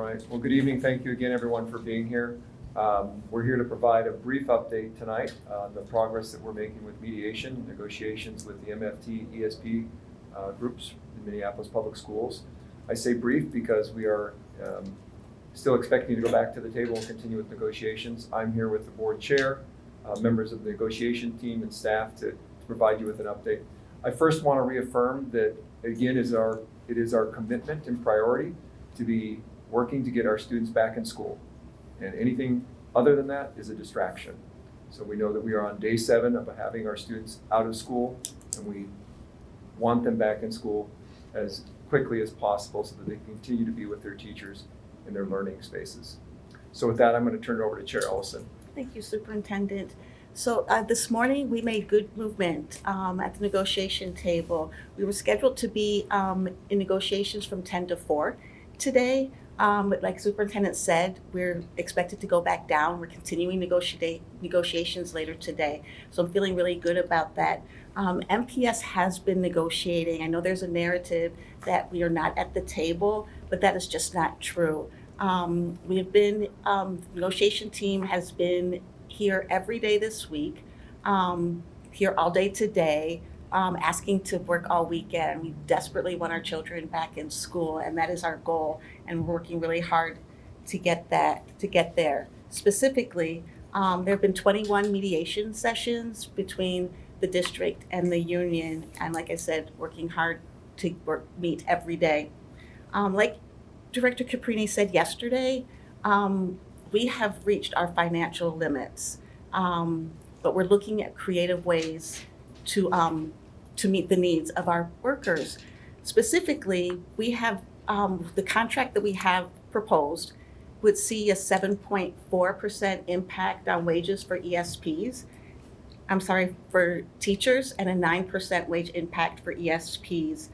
right. Well, good evening. Thank you again, everyone, for being here. We're here to provide a brief update tonight on the progress that we're making with mediation negotiations with the MFT ESP groups in Minneapolis Public Schools. I say brief because we are still expecting to go back to the table and continue with negotiations. I'm here with the board chair, members of the negotiation team and staff to provide you with an update. I first want to reaffirm that, again, it is our commitment and priority to be working to get our students back in school. And anything other than that is a distraction. So we know that we are on day 7 of having our students out of school, and we want them back in school as quickly as possible so that they continue to be with their teachers in their learning spaces. So with that, I'm going to turn it over to Chair Ellison. Thank you, Superintendent. So this morning we made good movement at the negotiation table. We were scheduled to be in negotiations from 10 to 4 today. But like Superintendent said, we're expected to go back down. We're continuing negotiations later today. So I'm feeling really good about that. MPS has been negotiating. I know there's a narrative that we are not at the table, but that is just not true. We have been, the negotiation team has been here every day this week, here all day today, asking to work all weekend. We desperately want our children back in school, and that is our goal, and we're working really hard to get there. Specifically, there have been 21 mediation sessions between the district and the union, and like I said, working hard to meet every day. Like Director Caprini said yesterday, we have reached our financial limits, but we're looking at creative ways to meet the needs of our workers. Specifically, we have the contract that we have proposed would see a 7.4% impact on wages for ESPs. For teachers, and a 9% wage impact for ESPs.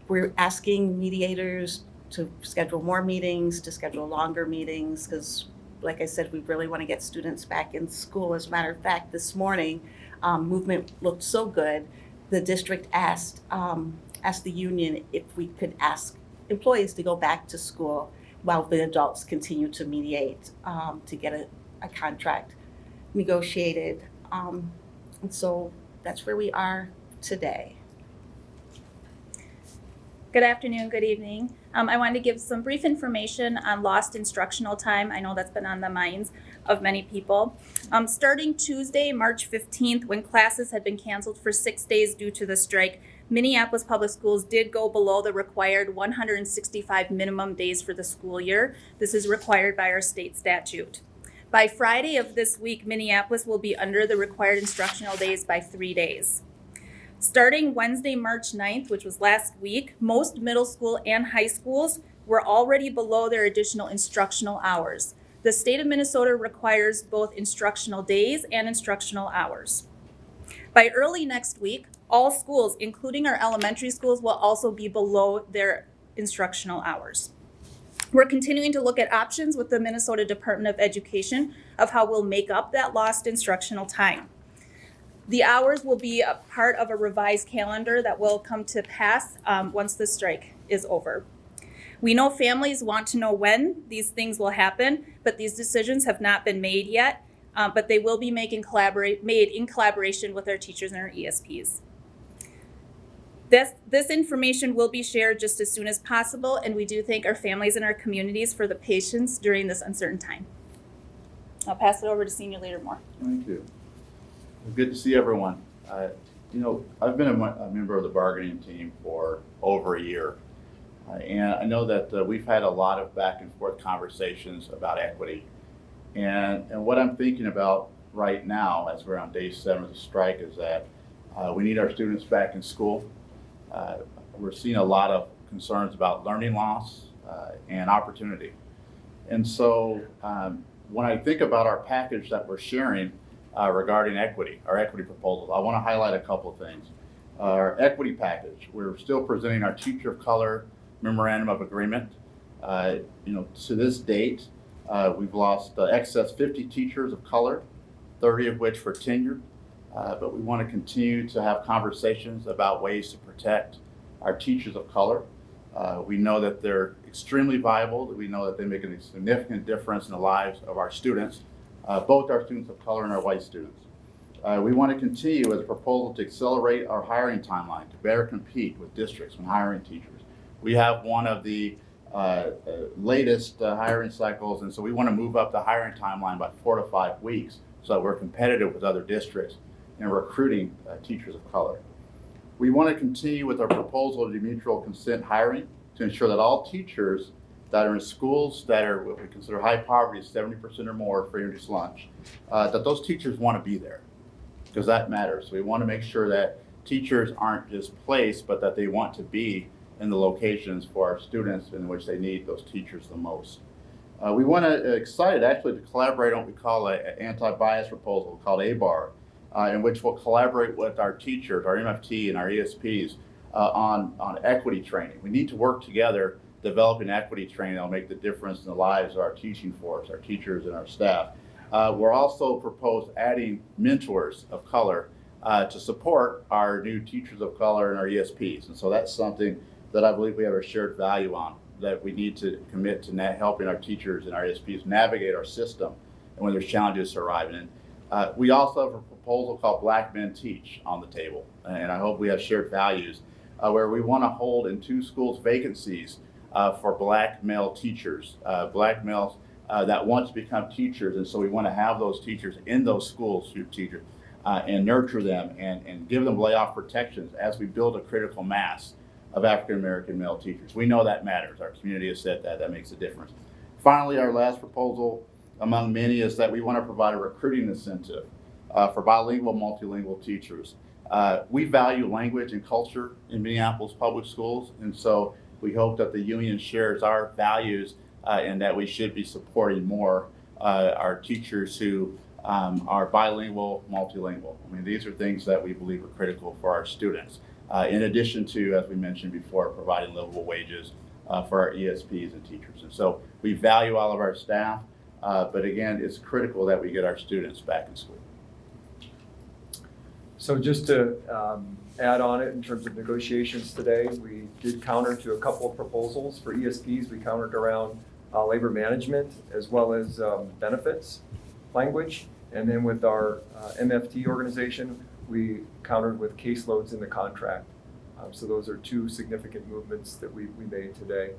We're asking mediators to schedule more meetings, to schedule longer meetings, because like I said, we really want to get students back in school. As a matter of fact, this morning, movement looked so good, the district asked the union if we could ask employees to go back to school while the adults continue to mediate to get a contract negotiated. And so that's where we are today. Good afternoon, good evening. I wanted to give some brief information on lost instructional time. I know that's been on the minds of many people. Starting Tuesday, March 15th, when classes had been canceled for 6 days due to the strike, Minneapolis Public Schools did go below the required 165 minimum days for the school year. This is required by our state statute. By Friday of this week, Minneapolis will be under the required instructional days by 3 days. Starting Wednesday, March 9th, which was last week, most middle school and high schools were already below their additional instructional hours. The state of Minnesota requires both instructional days and instructional hours. By early next week, all schools, including our elementary schools, will also be below their instructional hours. We're continuing to look at options with the Minnesota Department of Education of how we'll make up that lost instructional time. The hours will be a part of a revised calendar that will come to pass once the strike is over. We know families want to know when these things will happen, but these decisions have not been made yet, but they will be made in collaboration with our teachers and our ESPs. This information will be shared just as soon as possible, and we do thank our families and our communities for the patience during this uncertain time. I'll pass it over to Senior Leader Moore. Thank you. Good to see everyone. I've been a member of the bargaining team for over a year. And I know that we've had a lot of back and forth conversations about equity. And what I'm thinking about right now, as we're on day 7 of the strike, is that we need our students back in school. We're seeing a lot of concerns about learning loss and opportunity. And so when I think about our package that we're sharing, regarding equity, our equity proposals, I want to highlight a couple of things. Our equity package, we're still presenting our teacher of color memorandum of agreement. To this date, we've lost excess 50 teachers of color, 30 of which for tenure. But we want to continue to have conversations about ways to protect our teachers of color. We know that they're extremely viable. We know that they make a significant difference in the lives of our students, both our students of color and our white students. We want to continue with a proposal to accelerate our hiring timeline to better compete with districts when hiring teachers. We have one of the latest hiring cycles, and so we want to move up the hiring timeline by 4 to 5 weeks so that we're competitive with other districts in recruiting teachers of color. We want to continue with our proposal to do mutual consent hiring to ensure that all teachers that are in schools that are what we consider high poverty, 70% or more free and reduced lunch, that those teachers want to be there, because that matters. So we want to make sure that teachers aren't just placed, but that they want to be in the locations for our students in which they need those teachers the most. We want to excited actually to collaborate on what we call an anti-bias proposal called ABAR, in which we'll collaborate with our teachers, our MFT and our ESPs on equity training. We need to work together developing equity training that will make the difference in the lives of our teaching force, our teachers and our staff. We're also proposed adding mentors of color to support our new teachers of color and our ESPs. And so that's something that I believe we have a shared value on, that we need to commit to helping our teachers and our ESPs navigate our system and when there's challenges arriving. We also have a proposal called Black Men Teach on the table, and I hope we have shared values where we want to hold in 2 schools vacancies for black male teachers, black males that want to become teachers, and so we want to have those teachers in those schools, teachers, and nurture them and give them layoff protections as we build a critical mass of African American male teachers. We know that matters. Our community has said that makes a difference. Finally, our last proposal among many is that we want to provide a recruiting incentive for bilingual, multilingual teachers. We value language and culture in Minneapolis public schools, and so we hope that the union shares our values and that we should be supporting more our teachers who are bilingual, multilingual. I mean, these are things that we believe are critical for our students. In addition to, as we mentioned before, providing livable wages for our ESPs and teachers. And so we value all of our staff, but again, it's critical that we get our students back in school. So just to add on it in terms of negotiations today, we did counter to a couple of proposals for ESPs. We countered around labor management as well as benefits language. And then with our MFT organization, we countered with caseloads in the contract. So those are 2 significant movements that we made today.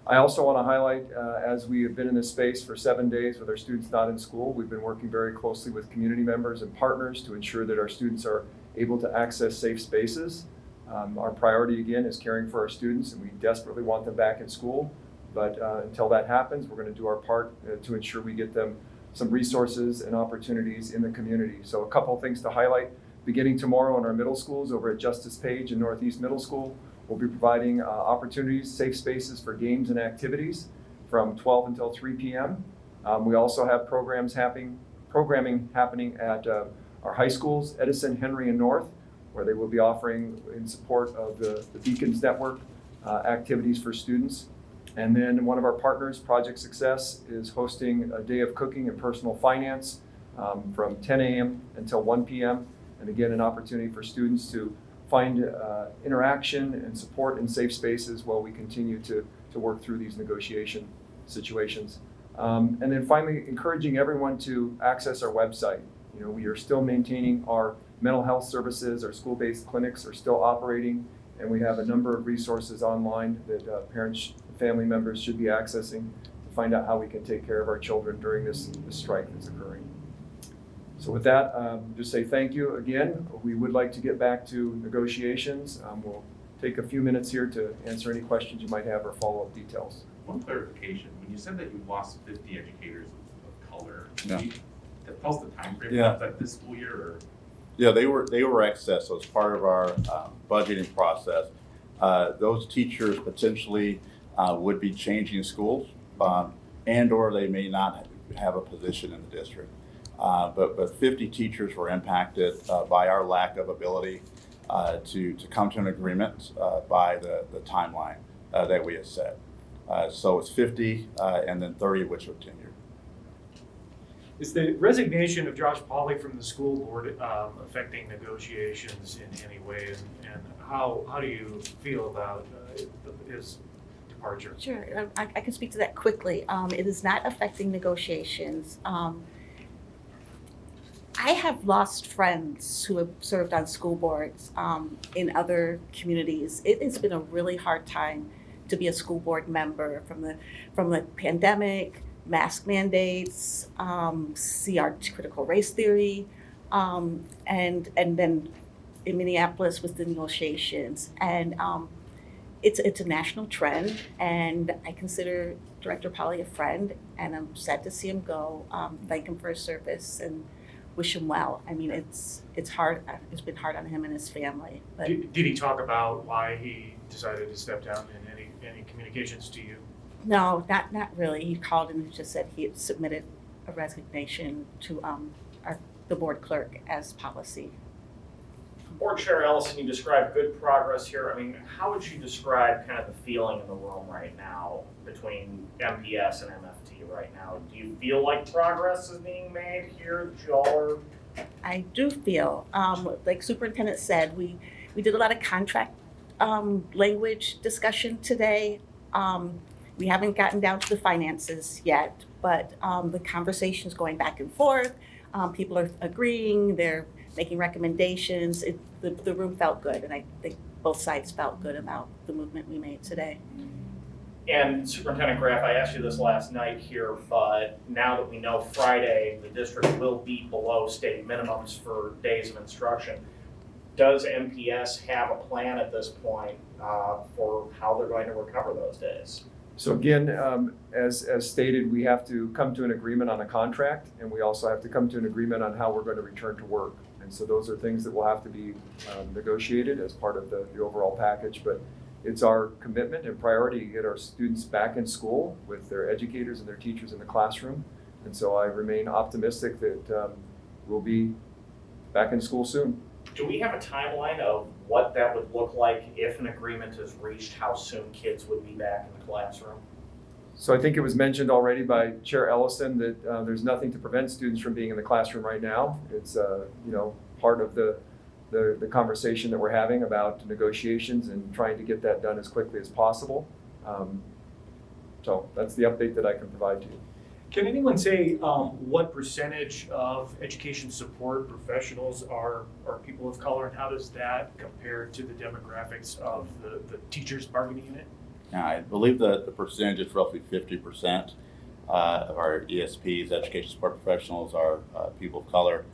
I also want to highlight, as we have been in this space for 7 days with our students not in school, we've been working very closely with community members and partners to ensure that our students are able to access safe spaces. Our priority, again, is caring for our students, and we desperately want them back in school. But until that happens, we're going to do our part to ensure we get them some resources and opportunities in the community. So a couple of things to highlight. Beginning tomorrow in our middle schools over at Justice Page and Northeast Middle School, we'll be providing opportunities, safe spaces for games and activities from 12 until 3 p.m. We also have programming happening at our high schools, Edison, Henry, and North, where they will be offering in support of the Beacons Network activities for students. And then one of our partners, Project Success, is hosting a day of cooking and personal finance from 10 a.m. until 1 p.m. And again, an opportunity for students to find interaction and support in safe spaces while we continue to work through these negotiation situations. And then finally, encouraging everyone to access our website. You know, we are still maintaining our mental health services, our school-based clinics are still operating, and we have a number of resources online that parents and family members should be accessing to find out how we can take care of our children during this strike that's occurring. So with that, just say thank you again. We would like to get back to negotiations. We'll take a few minutes here to answer any questions you might have or follow-up details. One clarification, when you said that you lost 50 educators of color, Yeah. tell us the time frame. Yeah. Was that this school year or? Yeah, they were excess, so as part of our budgeting process, those teachers potentially would be changing schools and or they may not have a position in the district. But 50 teachers were impacted by our lack of ability to come to an agreement by the timeline that we had set. So it's 50 and then 30 which were tenured. Is the resignation of Josh Pauley from the school board affecting negotiations in any way? And how do you feel about his departure? Sure, I can speak to that quickly. It is not affecting negotiations. I have lost friends who have served on school boards in other communities. It has been a really hard time to be a school board member from the pandemic, mask mandates, CR critical race theory, and then in Minneapolis with the negotiations. And it's a national trend, and I consider Director Polly a friend, and I'm sad to see him go. Thank him for his service and wish him well. I mean, it's hard. It's been hard on him and his family. But Did he talk about why he decided to step down in any communications to you? no, not really. He called and just said he had submitted a resignation to the board clerk as policy. Board Chair Ellison, you described good progress here. I mean, how would you describe kind of the feeling in the room right now between MPS and MFT right now? Do you feel like progress is being made here that y'all are? I do feel, like Superintendent said, we did a lot of contract language discussion today. We haven't gotten down to the finances yet, but the conversation's going back and forth. People are agreeing, they're making recommendations. The room felt good, and I think both sides felt good about the movement we made today. And Superintendent Graff, I asked you this last night here, but now that we know Friday, the district will be below state minimums for days of instruction. Does MPS have a plan at this point for how they're going to recover those days? So again, as stated, we have to come to an agreement on a contract, and we also have to come to an agreement on how we're going to return to work. And so those are things that will have to be negotiated as part of the overall package. But it's our commitment and priority to get our students back in school with their educators and their teachers in the classroom. And so I remain optimistic that we'll be back in school soon. Do we have a timeline of what that would look like if an agreement is reached, how soon kids would be back in the classroom? So I think it was mentioned already by Chair Ellison that there's nothing to prevent students from being in the classroom right now. It's part of the conversation that we're having about negotiations and trying to get that done as quickly as possible. So that's the update that I can provide to you. Can anyone say what percentage of education support professionals are people of color, and how does that compare to the demographics of the teachers bargaining unit? Now, I believe that the percentage is roughly 50% of our ESPs, education support professionals, are people of color,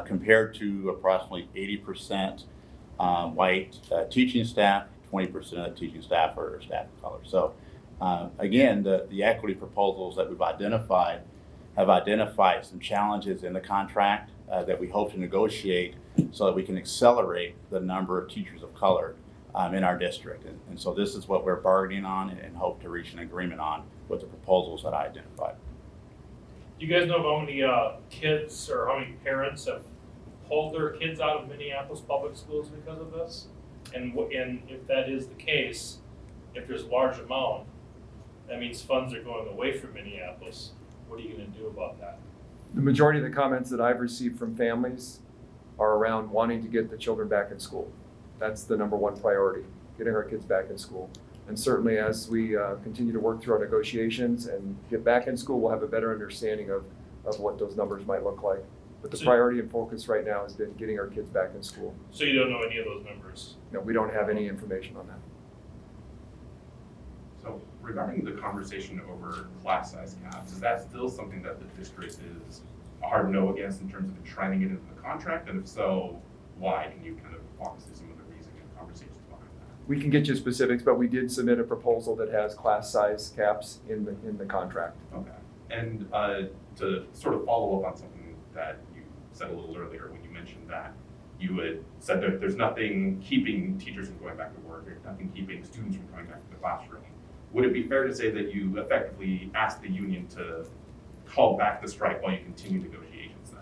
compared to approximately 80% white teaching staff, 20% of the teaching staff are staff of color. So again, the equity proposals that we've identified have identified some challenges in the contract that we hope to negotiate so that we can accelerate the number of teachers of color in our district. And so this is what we're bargaining on and hope to reach an agreement on with the proposals that I identified. Do you guys know how many kids or how many parents have pulled their kids out of Minneapolis public schools because of this? And if that is the case, if there's a large amount, that means funds are going away from Minneapolis. What are you going to do about that? The majority of the comments that I've received from families are around wanting to get the children back in school. That's the number one priority, getting our kids back in school. And certainly as we continue to work through our negotiations and get back in school, we'll have a better understanding of what those numbers might look like. But the priority and focus right now has been getting our kids back in school. So you don't know any of those numbers? No, we don't have any information on that. So regarding the conversation over class size caps, is that still something that the district is a hard no against in terms of enshrining it into the contract? And if so, why? Can you kind of walk us through some of the reasoning and conversations behind that? We can get you specifics, but we did submit a proposal that has class size caps in the contract. Okay. And to sort of follow up on something that you said a little earlier when you mentioned that you had said that there's nothing keeping teachers from going back to work, there's nothing keeping students from coming back to the classroom. Would it be fair to say that you effectively asked the union to call back the strike while you continue negotiations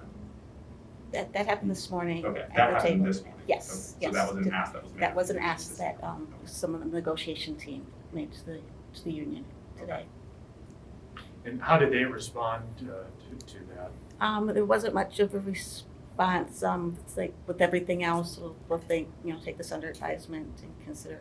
then? That happened this morning. Okay, at that the happened table. this morning? Yes, So yes. that was an ask that was made? That was an ask this that morning. some of the negotiation team made to the union today. And how did they respond to that? There wasn't much of a response. It's like with everything else, we'll think, take this under advisement and consider